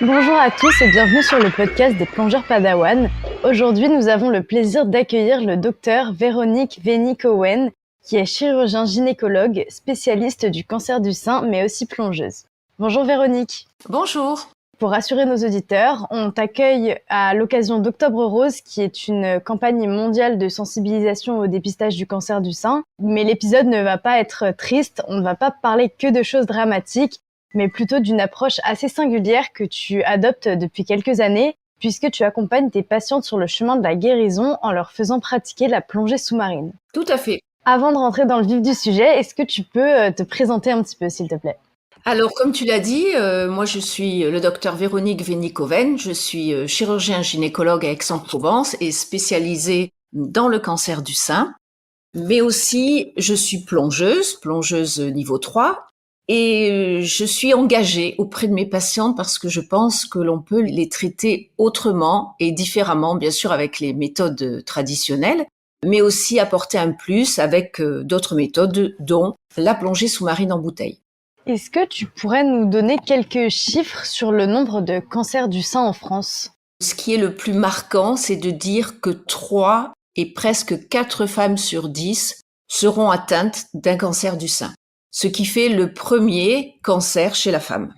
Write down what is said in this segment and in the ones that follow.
Bonjour à tous et bienvenue sur le podcast des plongeurs Padawan. Aujourd'hui, nous avons le plaisir d'accueillir le docteur Véronique Vénick-Owen, qui est chirurgien gynécologue, spécialiste du cancer du sein, mais aussi plongeuse. Bonjour Véronique. Bonjour. Pour rassurer nos auditeurs, on t'accueille à l'occasion d'Octobre Rose, qui est une campagne mondiale de sensibilisation au dépistage du cancer du sein. Mais l'épisode ne va pas être triste, on ne va pas parler que de choses dramatiques, mais plutôt d'une approche assez singulière que tu adoptes depuis quelques années, puisque tu accompagnes tes patientes sur le chemin de la guérison en leur faisant pratiquer la plongée sous-marine. Tout à fait. Avant de rentrer dans le vif du sujet, est-ce que tu peux te présenter un petit peu, s'il te plaît ? Alors, comme tu l'as dit, moi je suis le docteur Véronique Vénick-Owen, je suis chirurgien gynécologue à Aix-en-Provence et spécialisée dans le cancer du sein, mais aussi je suis plongeuse niveau 3, et je suis engagée auprès de mes patientes parce que je pense que l'on peut les traiter autrement et différemment, bien sûr avec les méthodes traditionnelles, mais aussi apporter un plus avec d'autres méthodes, dont la plongée sous-marine en bouteille. Est-ce que tu pourrais nous donner quelques chiffres sur le nombre de cancers du sein en France ? Ce qui est le plus marquant, c'est de dire que 3 et presque 4 femmes sur 10 seront atteintes d'un cancer du sein, ce qui fait le premier cancer chez la femme.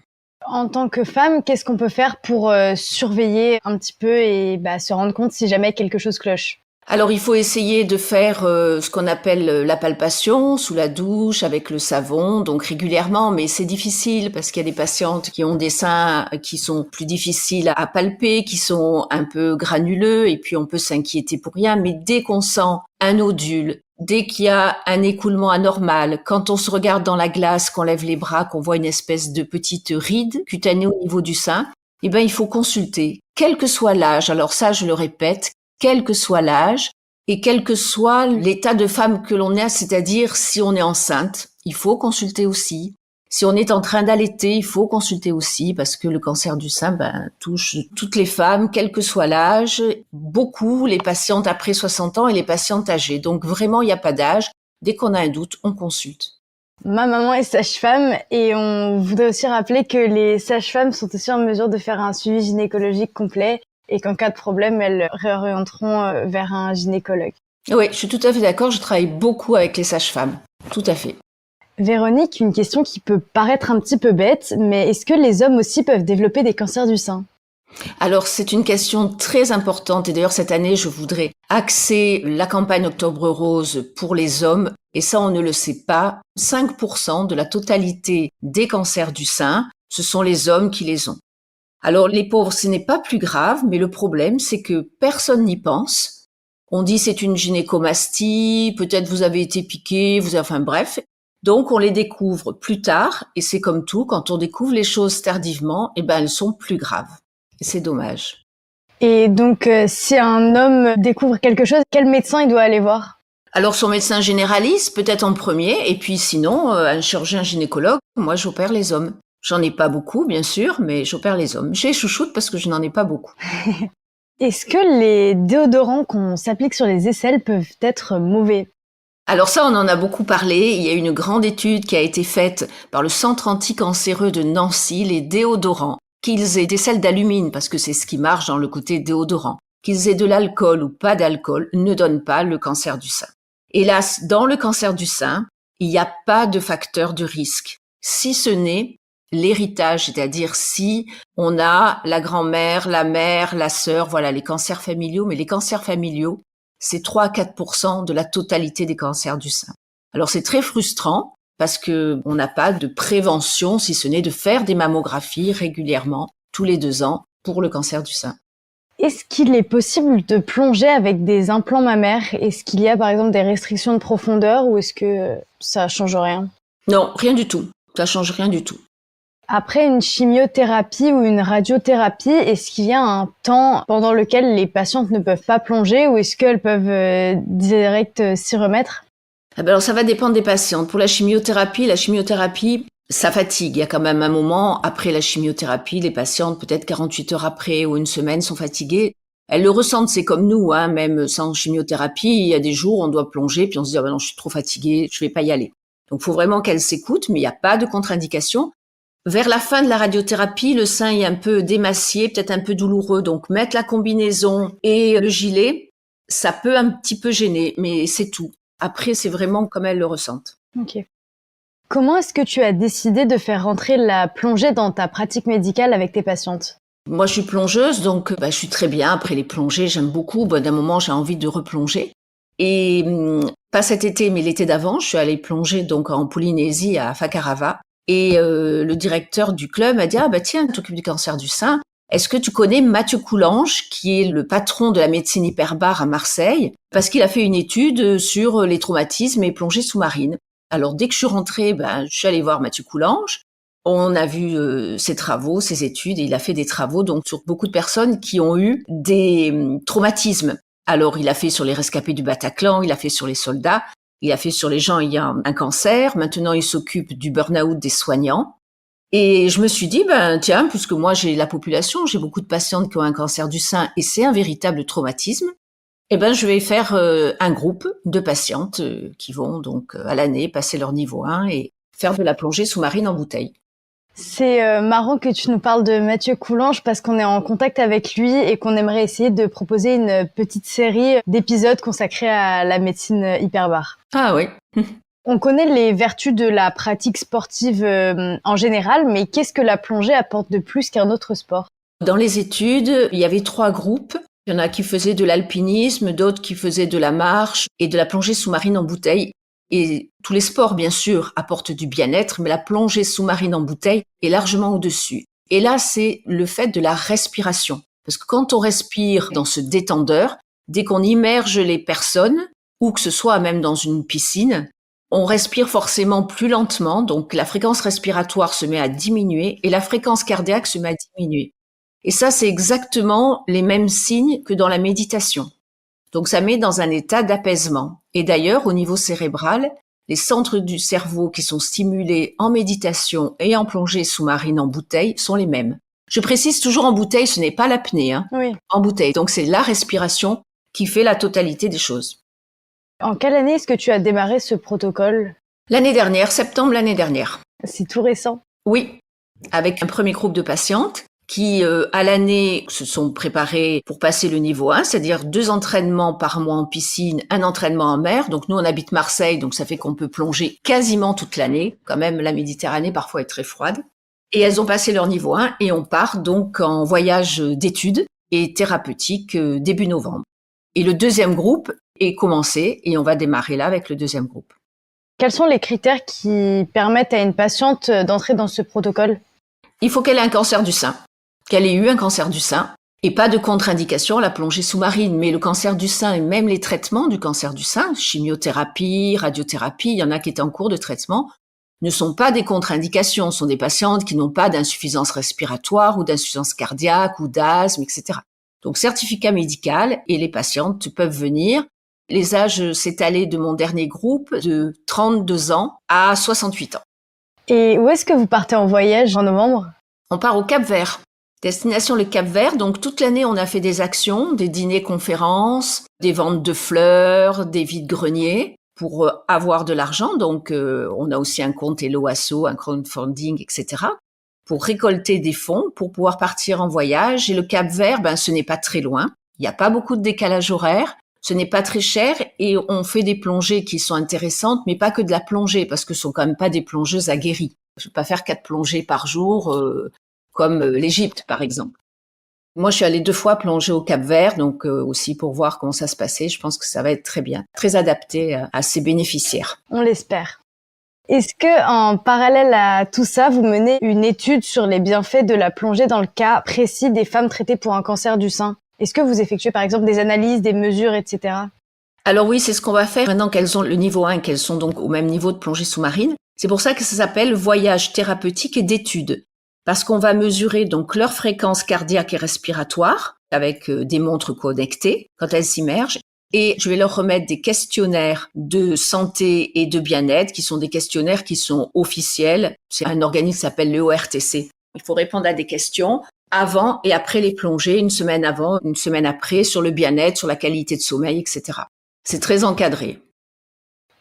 En tant que femme, qu'est-ce qu'on peut faire pour surveiller un petit peu et se rendre compte si jamais quelque chose cloche ? Alors, il faut essayer de faire ce qu'on appelle la palpation sous la douche avec le savon, donc régulièrement, mais c'est difficile parce qu'il y a des patientes qui ont des seins qui sont plus difficiles à palper, qui sont un peu granuleux, et puis on peut s'inquiéter pour rien, mais dès qu'on sent un nodule, dès qu'il y a un écoulement anormal, quand on se regarde dans la glace, qu'on lève les bras, qu'on voit une espèce de petite ride cutanée au niveau du sein, il faut consulter, quel que soit l'âge. Alors ça, je le répète, quel que soit l'âge et quel que soit l'état de femme que l'on est, c'est-à-dire si on est enceinte, il faut consulter aussi. Si on est en train d'allaiter, il faut consulter aussi parce que le cancer du sein touche toutes les femmes, quel que soit l'âge, beaucoup les patientes après 60 ans et les patientes âgées. Donc vraiment, il n'y a pas d'âge. Dès qu'on a un doute, on consulte. Ma maman est sage-femme et on voudrait aussi rappeler que les sages-femmes sont aussi en mesure de faire un suivi gynécologique complet et qu'en cas de problème, elles réorienteront vers un gynécologue. Oui, je suis tout à fait d'accord, je travaille beaucoup avec les sages-femmes, tout à fait. Véronique, une question qui peut paraître un petit peu bête, mais est-ce que les hommes aussi peuvent développer des cancers du sein ? Alors, c'est une question très importante et d'ailleurs cette année, je voudrais axer la campagne Octobre Rose pour les hommes et ça, on ne le sait pas. 5% de la totalité des cancers du sein, ce sont les hommes qui les ont. Alors, les pauvres, ce n'est pas plus grave, mais le problème, c'est que personne n'y pense. On dit c'est une gynécomastie, peut-être vous avez été piqué, bref. Donc, on les découvre plus tard et c'est comme tout, quand on découvre les choses tardivement, elles sont plus graves. Et c'est dommage. Et donc, si un homme découvre quelque chose, quel médecin il doit aller voir ? Alors, son médecin généraliste, peut-être en premier, et puis sinon, un chirurgien gynécologue. Moi, j'opère les hommes. J'en ai pas beaucoup, bien sûr, mais j'opère les hommes. J'ai chouchoute parce que je n'en ai pas beaucoup. Est-ce que les déodorants qu'on s'applique sur les aisselles peuvent être mauvais ? Alors ça, on en a beaucoup parlé. Il y a une grande étude qui a été faite par le Centre anticancéreux de Nancy, les déodorants, qu'ils aient des sels d'alumine, parce que c'est ce qui marche dans le côté déodorant, qu'ils aient de l'alcool ou pas d'alcool, ne donnent pas le cancer du sein. Hélas, dans le cancer du sein, il n'y a pas de facteur de risque, si ce n'est l'héritage, c'est-à-dire si on a la grand-mère, la mère, la sœur, voilà les cancers familiaux, mais les cancers familiaux, c'est 3 à 4% de la totalité des cancers du sein. Alors c'est très frustrant parce que on n'a pas de prévention, si ce n'est de faire des mammographies régulièrement, tous les 2 ans, pour le cancer du sein. Est-ce qu'il est possible de plonger avec des implants mammaires ? Est-ce qu'il y a par exemple des restrictions de profondeur ou est-ce que ça change rien ? Non, rien du tout. Ça change rien du tout. Après une chimiothérapie ou une radiothérapie, est-ce qu'il y a un temps pendant lequel les patientes ne peuvent pas plonger ou est-ce qu'elles peuvent direct s'y remettre ? Alors ça va dépendre des patientes. Pour la chimiothérapie, ça fatigue. Il y a quand même un moment après la chimiothérapie, les patientes, peut-être 48 heures après ou une semaine, sont fatiguées. Elles le ressentent, c'est comme nous, même sans chimiothérapie, il y a des jours où on doit plonger, puis on se dit non, je suis trop fatiguée, je vais pas y aller. Donc il faut vraiment qu'elles s'écoutent, mais il n'y a pas de contre-indication. Vers la fin de la radiothérapie, le sein est un peu démacié, peut-être un peu douloureux. Donc, mettre la combinaison et le gilet, ça peut un petit peu gêner, mais c'est tout. Après, c'est vraiment comme elles le ressentent. Ok. Comment est-ce que tu as décidé de faire rentrer la plongée dans ta pratique médicale avec tes patientes? Moi, je suis plongeuse, donc je suis très bien. Après les plongées, j'aime beaucoup. D'un moment, j'ai envie de replonger. Et pas cet été, mais l'été d'avant, je suis allée plonger donc en Polynésie à Fakarava. Et le directeur du club m'a dit tiens, tu t'occupes du cancer du sein. Est-ce que tu connais Mathieu Coulanges, qui est le patron de la médecine hyperbare à Marseille, parce qu'il a fait une étude sur les traumatismes et plongées sous-marines. Alors dès que je suis rentrée, je suis allée voir Mathieu Coulanges. On a vu ses travaux, ses études, et il a fait des travaux donc sur beaucoup de personnes qui ont eu des traumatismes. Alors il a fait sur les rescapés du Bataclan, il a fait sur les soldats, il a fait sur les gens ayant un cancer. Maintenant, il s'occupe du burn-out des soignants. Et je me suis dit, tiens, puisque moi j'ai la population, j'ai beaucoup de patientes qui ont un cancer du sein et c'est un véritable traumatisme, je vais faire un groupe de patientes qui vont donc à l'année passer leur niveau 1 et faire de la plongée sous-marine en bouteille. C'est marrant que tu nous parles de Mathieu Coulanges parce qu'on est en contact avec lui et qu'on aimerait essayer de proposer une petite série d'épisodes consacrés à la médecine hyperbare. Ah oui. On connaît les vertus de la pratique sportive en général, mais qu'est-ce que la plongée apporte de plus qu'un autre sport? Dans les études, il y avait 3 groupes. Il y en a qui faisaient de l'alpinisme, d'autres qui faisaient de la marche et de la plongée sous-marine en bouteille. Et tous les sports, bien sûr, apportent du bien-être, mais la plongée sous-marine en bouteille est largement au-dessus. Et là, c'est le fait de la respiration. Parce que quand on respire dans ce détendeur, dès qu'on immerge les personnes, ou que ce soit même dans une piscine, on respire forcément plus lentement, donc la fréquence respiratoire se met à diminuer et la fréquence cardiaque se met à diminuer. Et ça, c'est exactement les mêmes signes que dans la méditation. Donc ça met dans un état d'apaisement. Et d'ailleurs, au niveau cérébral, les centres du cerveau qui sont stimulés en méditation et en plongée sous-marine en bouteille sont les mêmes. Je précise toujours en bouteille, ce n'est pas l'apnée, Oui. En bouteille. Donc c'est la respiration qui fait la totalité des choses. En quelle année est-ce que tu as démarré ce protocole? L'année dernière, septembre l'année dernière. C'est tout récent. Oui, avec un premier groupe de patientes qui, à l'année, se sont préparés pour passer le niveau 1, c'est-à-dire 2 entraînements par mois en piscine, 1 entraînement en mer. Donc nous, on habite Marseille, donc ça fait qu'on peut plonger quasiment toute l'année. Quand même, la Méditerranée, parfois, est très froide. Et elles ont passé leur niveau 1 et on part donc en voyage d'études et thérapeutique début novembre. Et le deuxième groupe est commencé et on va démarrer là avec le deuxième groupe. Quels sont les critères qui permettent à une patiente d'entrer dans ce protocole? Il faut qu'elle ait un cancer du sein, qu'elle ait eu un cancer du sein et pas de contre-indication à la plongée sous-marine. Mais le cancer du sein et même les traitements du cancer du sein, chimiothérapie, radiothérapie, il y en a qui étaient en cours de traitement, ne sont pas des contre-indications. Ce sont des patientes qui n'ont pas d'insuffisance respiratoire ou d'insuffisance cardiaque ou d'asthme, etc. Donc certificat médical et les patientes peuvent venir. Les âges s'étalaient de mon dernier groupe de 32 ans à 68 ans. Et où est-ce que vous partez en voyage en novembre? On part au Cap-Vert. Destination le Cap-Vert. Donc toute l'année, on a fait des actions, des dîners-conférences, des ventes de fleurs, des vides-greniers pour avoir de l'argent. Donc on a aussi un compte Hello Asso, un crowdfunding, etc. pour récolter des fonds pour pouvoir partir en voyage. Et le Cap-Vert, ce n'est pas très loin. Il n'y a pas beaucoup de décalage horaire. Ce n'est pas très cher et on fait des plongées qui sont intéressantes, mais pas que de la plongée, parce que ce sont quand même pas des plongeuses aguerries. Je ne vais pas faire 4 plongées par jour, comme l'Égypte, par exemple. Moi, je suis allée 2 fois plonger au Cap-Vert, donc aussi pour voir comment ça se passait. Je pense que ça va être très bien, très adapté à ses bénéficiaires. On l'espère. Est-ce que, en parallèle à tout ça, vous menez une étude sur les bienfaits de la plongée dans le cas précis des femmes traitées pour un cancer du sein? Est-ce que vous effectuez par exemple des analyses, des mesures, etc.? Alors oui, c'est ce qu'on va faire maintenant qu'elles ont le niveau 1, qu'elles sont donc au même niveau de plongée sous-marine. C'est pour ça que ça s'appelle voyage thérapeutique et d'études. Parce qu'on va mesurer donc leur fréquence cardiaque et respiratoire avec des montres connectées quand elles s'immergent. Et je vais leur remettre des questionnaires de santé et de bien-être qui sont des questionnaires qui sont officiels. C'est un organisme qui s'appelle l'EORTC. Il faut répondre à des questions avant et après les plongées, 1 semaine avant, 1 semaine après, sur le bien-être, sur la qualité de sommeil, etc. C'est très encadré.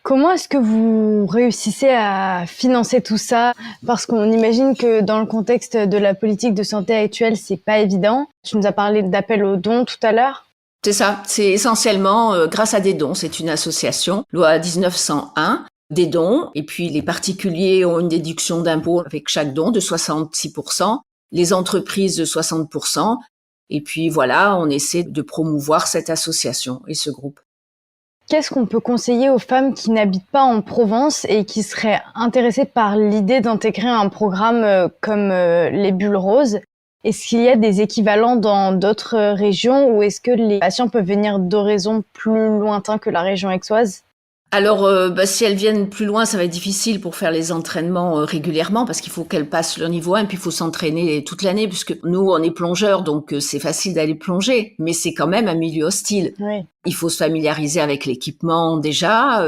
Comment est-ce que vous réussissez à financer tout ça? Parce qu'on imagine que dans le contexte de la politique de santé actuelle, c'est pas évident. Tu nous as parlé d'appel aux dons tout à l'heure. C'est ça, c'est essentiellement grâce à des dons. C'est une association, loi 1901, des dons. Et puis les particuliers ont une déduction d'impôt avec chaque don de 66%, les entreprises de 60%. Et puis voilà, on essaie de promouvoir cette association et ce groupe. Qu'est-ce qu'on peut conseiller aux femmes qui n'habitent pas en Provence et qui seraient intéressées par l'idée d'intégrer un programme comme les bulles roses? Est-ce qu'il y a des équivalents dans d'autres régions ou est-ce que les patients peuvent venir d'horizons plus lointains que la région aixoise? Alors, si elles viennent plus loin, ça va être difficile pour faire les entraînements régulièrement parce qu'il faut qu'elles passent leur niveau 1 et puis il faut s'entraîner toute l'année puisque nous, on est plongeurs, donc c'est facile d'aller plonger, mais c'est quand même un milieu hostile. Oui. Il faut se familiariser avec l'équipement déjà.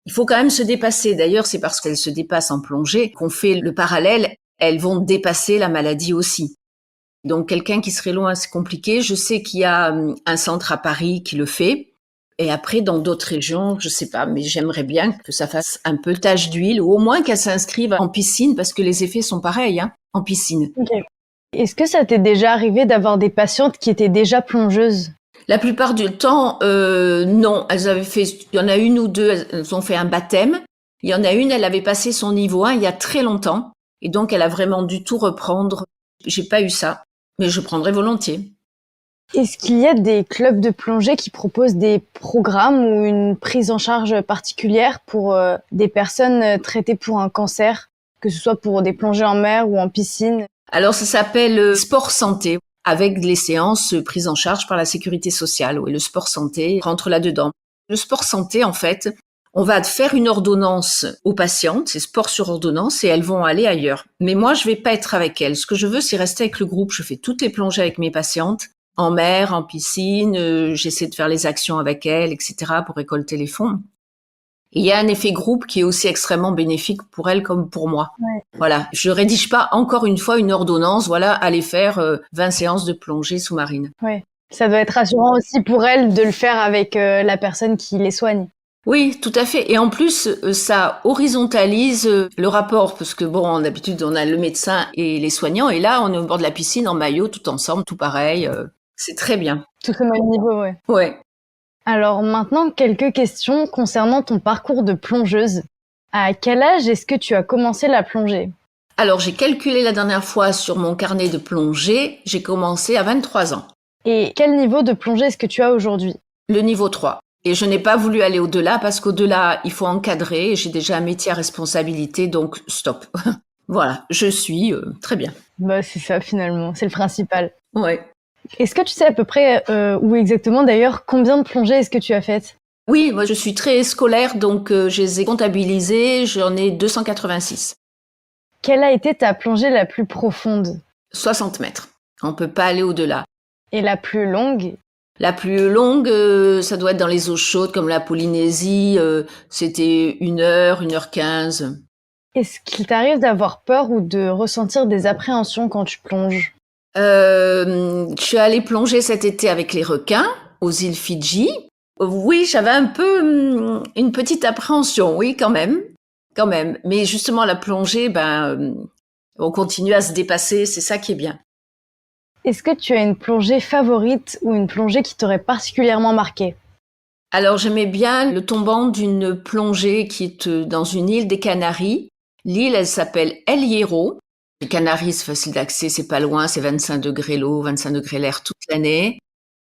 Il faut quand même se dépasser. D'ailleurs, c'est parce qu'elles se dépassent en plongée qu'on fait le parallèle. Elles vont dépasser la maladie aussi. Donc, quelqu'un qui serait loin, c'est compliqué. Je sais qu'il y a un centre à Paris qui le fait. Et après, dans d'autres régions, je sais pas, mais j'aimerais bien que ça fasse un peu tache d'huile ou au moins qu'elles s'inscrivent en piscine parce que les effets sont pareils, en piscine. Okay. Est-ce que ça t'est déjà arrivé d'avoir des patientes qui étaient déjà plongeuses? La plupart du temps, non. Elles avaient fait, il y en a une ou deux, elles ont fait un baptême. Il y en a une, elle avait passé son niveau 1 il y a très longtemps. Et donc, elle a vraiment dû tout reprendre. J'ai pas eu ça, mais je prendrais volontiers. Est-ce qu'il y a des clubs de plongée qui proposent des programmes ou une prise en charge particulière pour des personnes traitées pour un cancer, que ce soit pour des plongées en mer ou en piscine? Alors, ça s'appelle Sport Santé, avec les séances prises en charge par la sécurité sociale. Oui, le sport santé rentre là-dedans. Le sport santé, en fait, on va faire une ordonnance aux patientes, c'est sport sur ordonnance, et elles vont aller ailleurs. Mais moi, je vais pas être avec elles. Ce que je veux, c'est rester avec le groupe. Je fais toutes les plongées avec mes patientes. En mer, en piscine, j'essaie de faire les actions avec elles, etc. pour récolter les fonds. Et il y a un effet groupe qui est aussi extrêmement bénéfique pour elles comme pour moi. Ouais. Voilà, je rédige pas encore une fois une ordonnance, voilà, aller faire 20 séances de plongée sous-marine. Ouais. Ça doit être rassurant aussi pour elles de le faire avec la personne qui les soigne. Oui, tout à fait. Et en plus, ça horizontalise le rapport, parce que bon, d'habitude, on a le médecin et les soignants, et là, on est au bord de la piscine en maillot, tout ensemble, tout pareil. C'est très bien. Tous au même niveau, ouais. Ouais. Alors maintenant, quelques questions concernant ton parcours de plongeuse. À quel âge est-ce que tu as commencé la plongée? Alors, j'ai calculé la dernière fois sur mon carnet de plongée, j'ai commencé à 23 ans. Et quel niveau de plongée est-ce que tu as aujourd'hui? Le niveau 3. Et je n'ai pas voulu aller au-delà parce qu'au-delà, il faut encadrer. J'ai déjà un métier à responsabilité, donc stop. Voilà, je suis très bien. Bah, c'est ça finalement, c'est le principal. Ouais. Est-ce que tu sais à peu près, où exactement d'ailleurs, combien de plongées est-ce que tu as faites? Oui, moi je suis très scolaire, donc je les ai comptabilisées, j'en ai 286. Quelle a été ta plongée la plus profonde? 60 mètres. On peut pas aller au-delà. Et la plus longue? La plus longue, ça doit être dans les eaux chaudes comme la Polynésie, c'était 1 heure, 1h15. Est-ce qu'il t'arrive d'avoir peur ou de ressentir des appréhensions quand tu plonges? Je suis allée plonger cet été avec les requins aux îles Fidji. Oui, j'avais un peu une petite appréhension, oui, quand même. Mais justement, la plongée, on continue à se dépasser, c'est ça qui est bien. Est-ce que tu as une plongée favorite ou une plongée qui t'aurait particulièrement marquée? Alors, j'aimais bien le tombant d'une plongée qui est dans une île des Canaries. L'île, elle s'appelle El Hierro. Les Canaries, c'est facile d'accès, c'est pas loin, c'est 25 degrés l'eau, 25 degrés l'air toute l'année.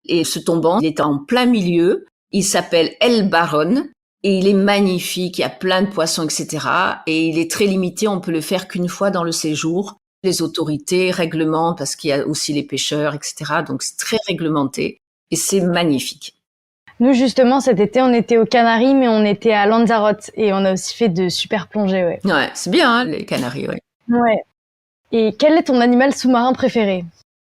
Et ce tombant, il est en plein milieu. Il s'appelle El Barón et il est magnifique, il y a plein de poissons, etc. Et il est très limité, on peut le faire qu'une fois dans le séjour. Les autorités réglementent parce qu'il y a aussi les pêcheurs, etc. Donc c'est très réglementé et c'est magnifique. Nous, justement, cet été, on était aux Canaries, mais on était à Lanzarote et on a aussi fait de super plongées, ouais. Ouais, c'est bien, les Canaries, ouais. Ouais. Et quel est ton animal sous-marin préféré?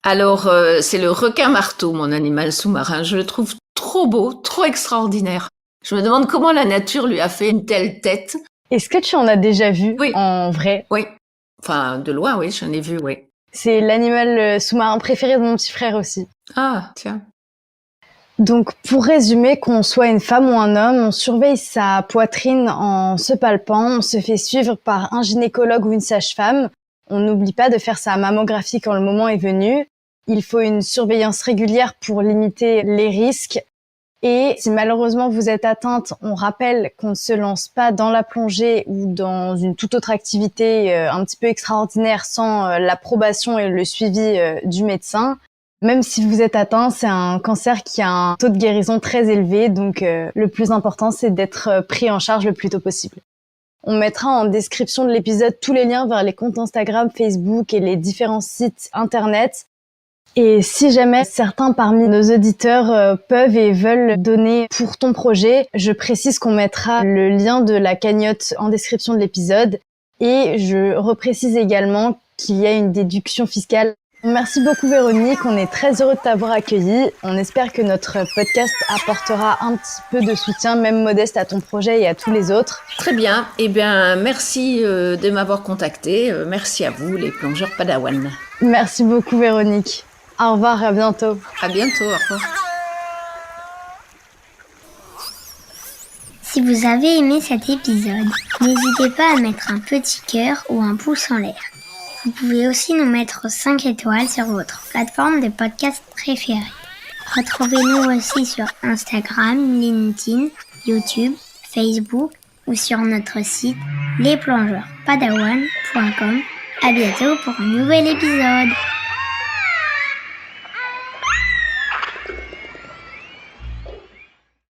Alors, c'est le requin-marteau, mon animal sous-marin. Je le trouve trop beau, trop extraordinaire. Je me demande comment la nature lui a fait une telle tête. Est-ce que tu en as déjà vu en vrai? Oui. Enfin, de loin, oui, j'en ai vu, oui. C'est l'animal sous-marin préféré de mon petit frère aussi. Ah, tiens. Donc, pour résumer, qu'on soit une femme ou un homme, on surveille sa poitrine en se palpant, on se fait suivre par un gynécologue ou une sage-femme. On n'oublie pas de faire sa mammographie quand le moment est venu. Il faut une surveillance régulière pour limiter les risques. Et si malheureusement vous êtes atteinte, on rappelle qu'on ne se lance pas dans la plongée ou dans une toute autre activité un petit peu extraordinaire sans l'approbation et le suivi du médecin. Même si vous êtes atteint, c'est un cancer qui a un taux de guérison très élevé, donc le plus important, c'est d'être pris en charge le plus tôt possible. On mettra en description de l'épisode tous les liens vers les comptes Instagram, Facebook et les différents sites internet. Et si jamais certains parmi nos auditeurs peuvent et veulent donner pour ton projet, je précise qu'on mettra le lien de la cagnotte en description de l'épisode. Et je reprécise également qu'il y a une déduction fiscale. Merci beaucoup Véronique, on est très heureux de t'avoir accueilli. On espère que notre podcast apportera un petit peu de soutien, même modeste, à ton projet et à tous les autres. Très bien, eh bien merci de m'avoir contacté. Merci à vous les plongeurs Padawan. Merci beaucoup Véronique. Au revoir, à bientôt. À bientôt, au revoir. Si vous avez aimé cet épisode, n'hésitez pas à mettre un petit cœur ou un pouce en l'air. Vous pouvez aussi nous mettre 5 étoiles sur votre plateforme de podcast préférée. Retrouvez-nous aussi sur Instagram, LinkedIn, YouTube, Facebook ou sur notre site lesplongeurspadawan.com. À bientôt pour un nouvel épisode.